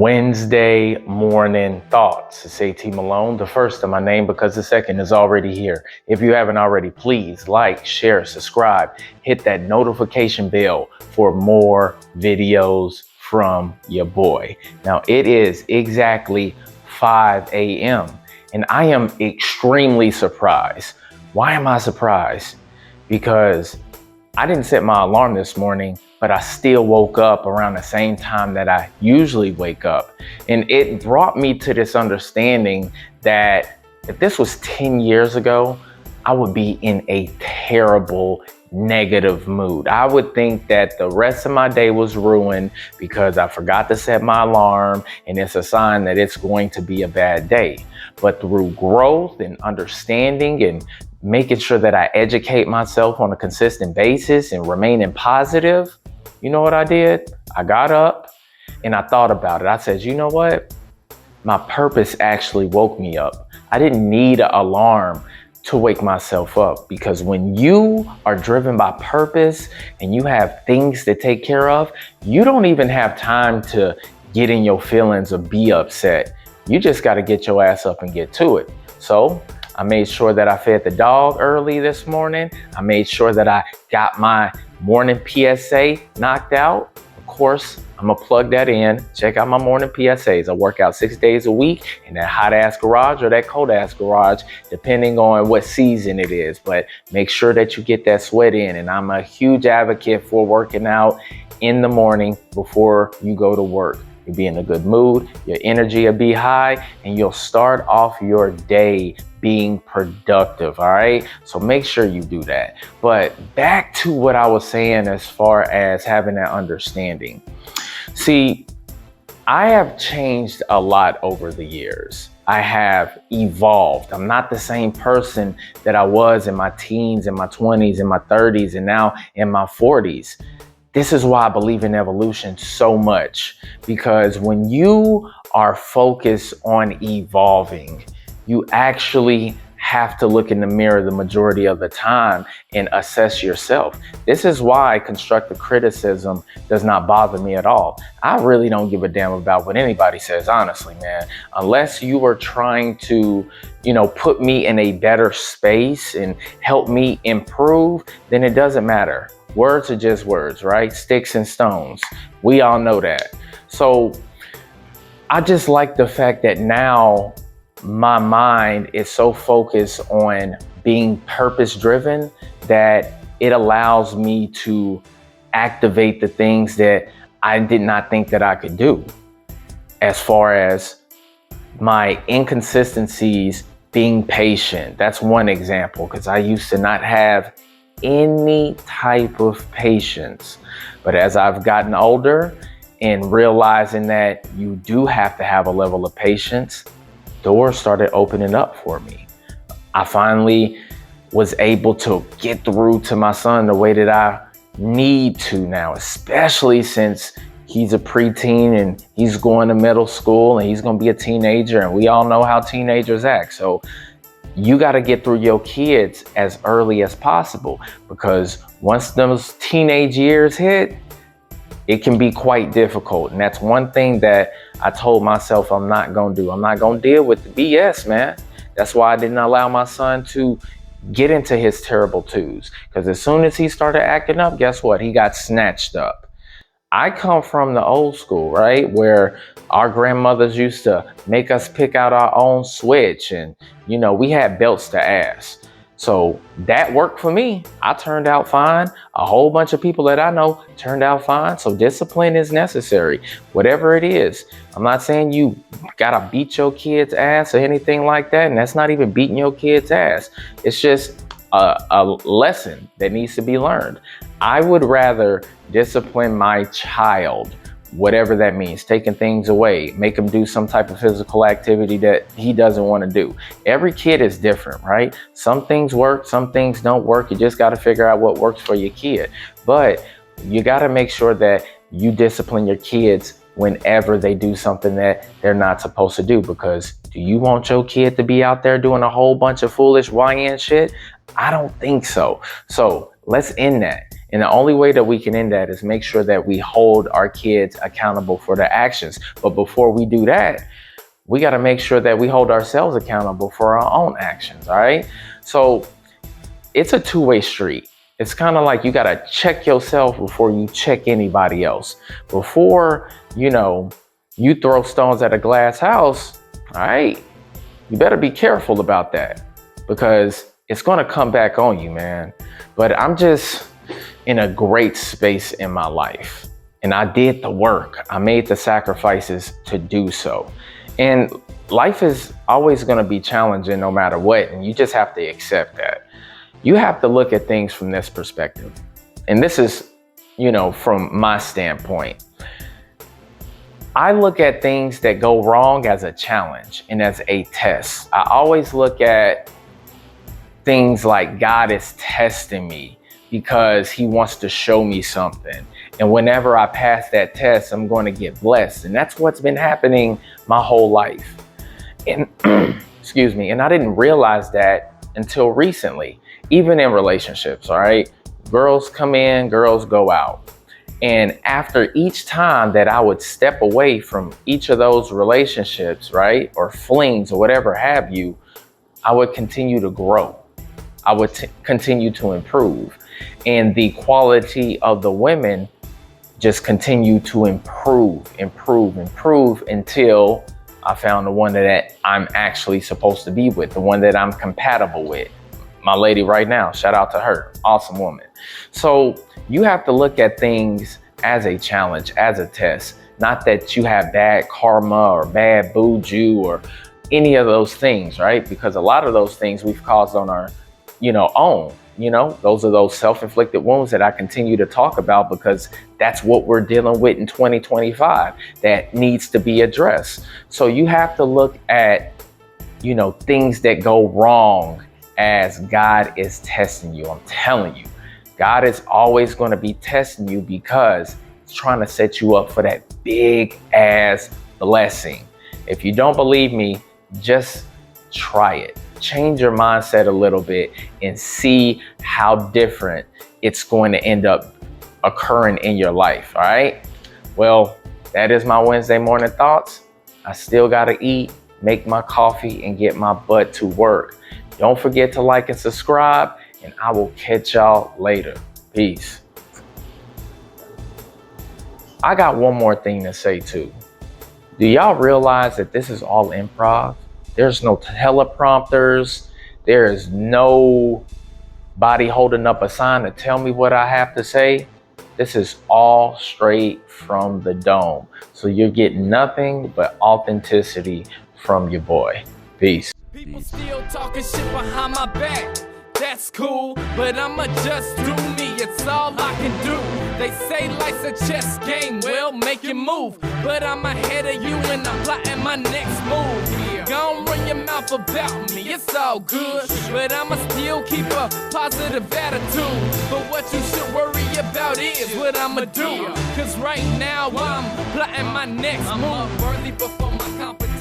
Wednesday morning thoughts. It's AT Malone, the first of my name because the second is already here. If you haven't already, please like, share, subscribe, hit that notification bell for more videos from your boy. Now it is exactly 5 a.m. and I am extremely surprised. Why am I surprised? Because I didn't set my alarm this morning, but I still woke up around the same time that I usually wake up. And it brought me to this understanding that if this was 10 years ago, I would be in a terrible negative mood. I would think that the rest of my day was ruined because I forgot to set my alarm, and it's a sign that it's going to be a bad day. But through growth and understanding and making sure that I educate myself on a consistent basis and remaining positive, you know what I did? I got up and I thought about it. I said, you know what? My purpose actually woke me up. I didn't need an alarm to wake myself up, because when you are driven by purpose and you have things to take care of, you don't even have time to get in your feelings or be upset. You just got to get your ass up and get to it. So I made sure that I fed the dog early this morning. I made sure that I got my morning PSA knocked out. Of course, I'm gonna plug that in. Check out my morning PSAs. I work out 6 days a week in that hot ass garage or that cold ass garage, depending on what season it is. But make sure that you get that sweat in. And I'm a huge advocate for working out in the morning before you go to work. You'll be in a good mood, your energy will be high, and you'll start off your day being productive, all right? So make sure you do that. But back to what I was saying as far as having that understanding. See, I have changed a lot over the years. I have evolved. I'm not the same person that I was in my teens, in my 20s, in my 30s, and now in my 40s. This is why I believe in evolution so much, because when you are focused on evolving, you actually have to look in the mirror the majority of the time and assess yourself. This is why constructive criticism does not bother me at all. I really don't give a damn about what anybody says, honestly, man. Unless you are trying to, put me in a better space and help me improve, then it doesn't matter. Words are just words, right? Sticks and stones. We all know that. So I just like the fact that now my mind is so focused on being purpose driven that it allows me to activate the things that I did not think that I could do. As far as my inconsistencies, being patient. That's one example, because I used to not have any type of patience. But as I've gotten older and realizing that you do have to have a level of patience, doors started opening up for me. I finally was able to get through to my son the way that I need to now, especially since he's a preteen and he's going to middle school and he's going to be a teenager, and we all know how teenagers act. So you got to get through your kids as early as possible, because once those teenage years hit, it can be quite difficult. And that's one thing that I told myself I'm not going to do. I'm not going to deal with the BS, man. That's why I didn't allow my son to get into his terrible twos. Because as soon as he started acting up, guess what? He got snatched up. I come from the old school, right? Where our grandmothers used to make us pick out our own switch, and, we had belts to ass. So that worked for me. I turned out fine. A whole bunch of people that I know turned out fine. So discipline is necessary, whatever it is. I'm not saying you gotta beat your kid's ass or anything like that. And that's not even beating your kid's ass. It's just a lesson that needs to be learned. I would rather discipline my child, whatever that means, taking things away, make him do some type of physical activity that he doesn't want to do. Every kid is different, right? Some things work, some things don't work. You just got to figure out what works for your kid. But you got to make sure that you discipline your kids whenever they do something that they're not supposed to do. Because do you want your kid to be out there doing a whole bunch of foolish YN shit? I don't think so. So Let's end that. And the only way that we can end that is make sure that we hold our kids accountable for their actions. But before we do that, we got to make sure that we hold ourselves accountable for our own actions. All right. So it's a two-way street. It's kind of like you got to check yourself before you check anybody else. Before, you throw stones at a glass house, all right, you better be careful about that because it's going to come back on you, man. But I'm just in a great space in my life and I did the work. I made the sacrifices to do so. And life is always going to be challenging no matter what. And you just have to accept that. You have to look at things from this perspective. And this is, from my standpoint. I look at things that go wrong as a challenge and as a test. I always look at things like God is testing me because he wants to show me something. And whenever I pass that test, I'm going to get blessed. And that's what's been happening my whole life. And excuse me. And I didn't realize that until recently, even in relationships. All right. Girls come in, girls go out. And after each time that I would step away from each of those relationships, right, or flings or whatever have you, I would continue to grow. I would continue to improve. And the quality of the women just continue to improve until I found the one that I'm actually supposed to be with, the one that I'm compatible with. My lady right now, shout out to her, awesome woman. So you have to look at things as a challenge, as a test, not that you have bad karma or bad buju or any of those things, right? Because a lot of those things we've caused on our, own. Those are those self-inflicted wounds that I continue to talk about because that's what we're dealing with in 2025 that needs to be addressed. So you have to look at, things that go wrong as God is testing you. I'm telling you, God is always going to be testing you because he's trying to set you up for that big ass blessing. If you don't believe me, just try it. Change your mindset a little bit and see how different it's going to end up occurring in your life. All right. Well, that is my Wednesday morning thoughts. I still got to eat, make my coffee and get my butt to work. Don't forget to like and subscribe and I will catch y'all later. Peace. I got one more thing to say too. Do y'all realize that this is all improv? There's no teleprompters. There is nobody holding up a sign to tell me what I have to say. This is all straight from the dome. So you're getting nothing but authenticity from your boy. Peace. People still talking shit behind my back. That's cool, but I'ma just do me. It's all I can do. They say life's a chess game. Well, make it move. But I'm ahead of you and I'm plotting my next move. Gon' run your mouth about me. It's all good, but I'ma still keep a positive attitude. But what you should worry about is what I'ma do. Cause right now I'm plotting my next move. I'm worthy before my competition.